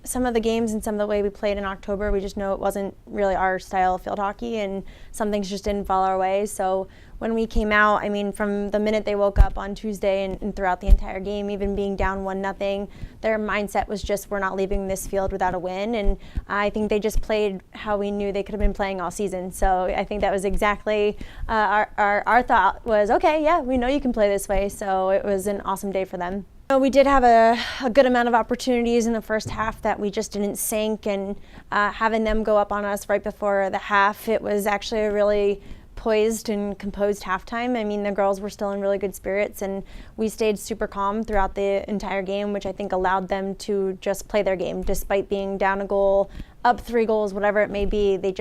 some of the games and some of the way we played in October, we just know it wasn't really our style of field hockey, and some things just didn't fall our way. So when we came out, I mean, from the minute they woke up on Tuesday and throughout the entire game, even being down 1-0, their mindset was just, we're not leaving this field without a win. And I think they just played how we knew they could have been playing all season. So I think that was exactly our thought was, okay, yeah, we know you can play this way. So it was an awesome day for them. We did have a good amount of opportunities in the first half that we just didn't sink, and having them go up on us right before the half, it was actually a really poised and composed halftime. I mean, the girls were still in really good spirits, and we stayed super calm throughout the entire game, which I think allowed them to just play their game despite being down a goal, up 3 goals, whatever it may be. They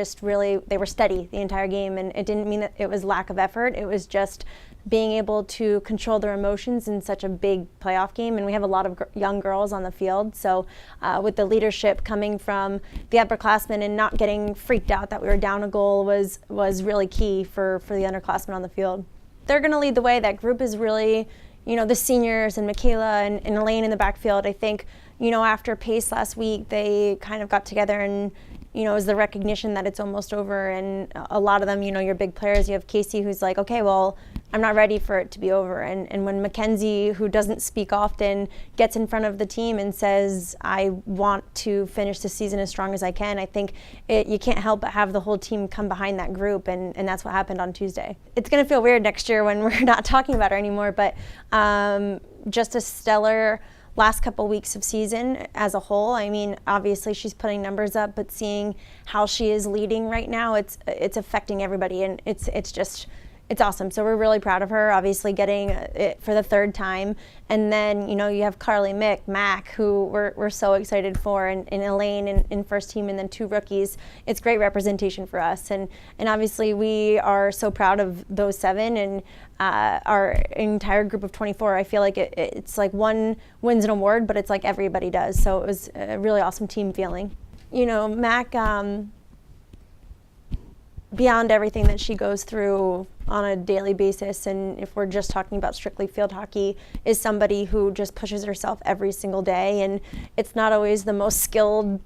were steady the entire game, and it didn't mean that it was lack of effort. It was just being able to control their emotions in such a big playoff game. And we have a lot of young girls on the field. So with the leadership coming from the upperclassmen and not getting freaked out that we were down a goal was really key for the underclassmen on the field. They're going to lead the way. That group is really, the seniors and Michaela and Elaine in the backfield. I think, after Pace last week, they kind of got together and, it was the recognition that it's almost over. And a lot of them, your big players, you have Casey who's like, okay, well, I'm not ready for it to be over. And when Mackenzie, who doesn't speak often, gets in front of the team and says, I want to finish the season as strong as I can, I think you can't help but have the whole team come behind that group, and that's what happened on Tuesday. It's going to feel weird next year when we're not talking about her anymore, but just a stellar last couple weeks of season as a whole. I mean, obviously she's putting numbers up, but seeing how she is leading right now, it's affecting everybody, and it's awesome. So we're really proud of her, obviously getting it for the 3rd time. And then, you have Carly, Mac, who we're so excited for, and Elaine in first team, and then 2 rookies. It's great representation for us. And obviously we are so proud of those 7, and our entire group of 24. I feel like it's like one wins an award, but it's like everybody does. So it was a really awesome team feeling. Mac, beyond everything that she goes through on a daily basis, and if we're just talking about strictly field hockey, is somebody who just pushes herself every single day. And it's not always the most skilled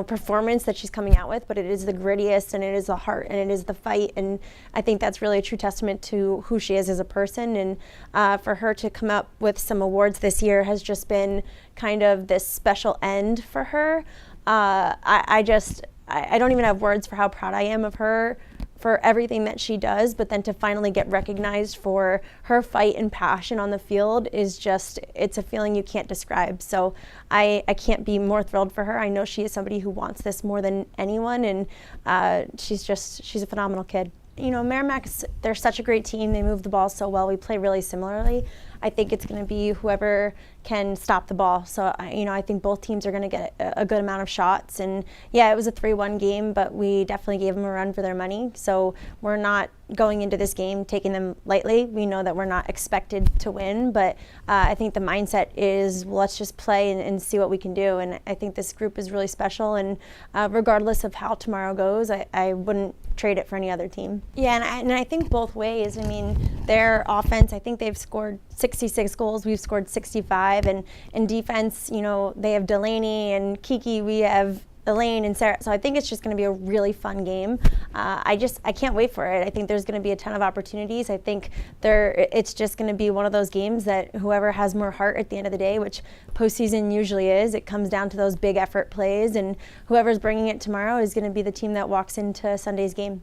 performance that she's coming out with, but it is the grittiest, and it is the heart, and it is the fight. And I think that's really a true testament to who she is as a person. And for her to come up with some awards this year has just been kind of this special end for her. I don't even have words for how proud I am of her for everything that she does, but then to finally get recognized for her fight and passion on the field is just, it's a feeling you can't describe. So I can't be more thrilled for her. I know she is somebody who wants this more than anyone, and she's a phenomenal kid. Merrimack, they're such a great team. They move the ball so well. We play really similarly. I think it's going to be whoever can stop the ball. So, I think both teams are going to get a good amount of shots. And, yeah, it was a 3-1 game, but we definitely gave them a run for their money. So we're not going into this game taking them lightly. We know that we're not expected to win, but I think the mindset is, well, let's just play and see what we can do. And I think this group is really special. And regardless of how tomorrow goes, I wouldn't trade it for any other team. Yeah, and I think both ways. I mean, their offense, I think they've scored 66 goals. We've scored 65. And in defense, they have Delaney and Kiki. We have Elaine and Sarah. So I think it's just going to be a really fun game. I can't wait for it. I think there's going to be a ton of opportunities. I think it's just going to be one of those games that whoever has more heart at the end of the day, which postseason usually is, it comes down to those big effort plays, and whoever's bringing it tomorrow is going to be the team that walks into Sunday's game.